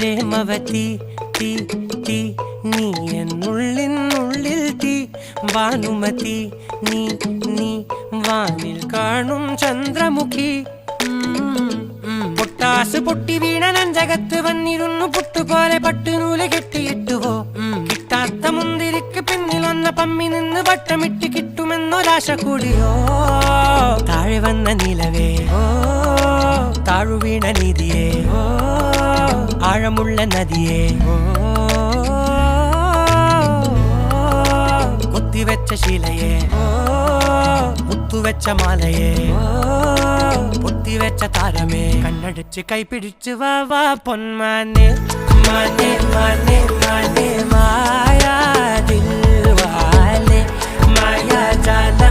പ്രേമവതി തീ തീ നീ എന്നുള്ളിൽ തീ ഭാനുമതി നീ നീ വാനിൽ കാണും ചന്ദ്രമുഖി പൊട്ടാസ് പൊട്ടി വീണ നെഞ്ചകത്ത് വന്നിരുന്നു പുട്ടുപോലെ പട്ടുനൂല് കെട്ടിയിട്ടുവോ കിട്ടാത്ത മുന്തിരിക്ക് പിന്നിൽ വന്ന പമ്മി നിന്ന് വട്ടമിട്ട് കിട്ടുമെന്നൊരാശ കൂടിയോ താഴെ വന്ന നിലവേ താഴു വീണ നിധിയേ ആഴമുള്ള നദിയേ കൊത്തിവെച്ച ശിലയേ മുത്തുവെച്ച മാലയേ പൊത്തിവെച്ച താരമേ കണ്ണടച്ച് കൈപിടിച്ച് വാ വാ പൊന്മാനെ മാനെ മാനെ മാനെ മായാ ദിൽവാലെ മായാ ജാല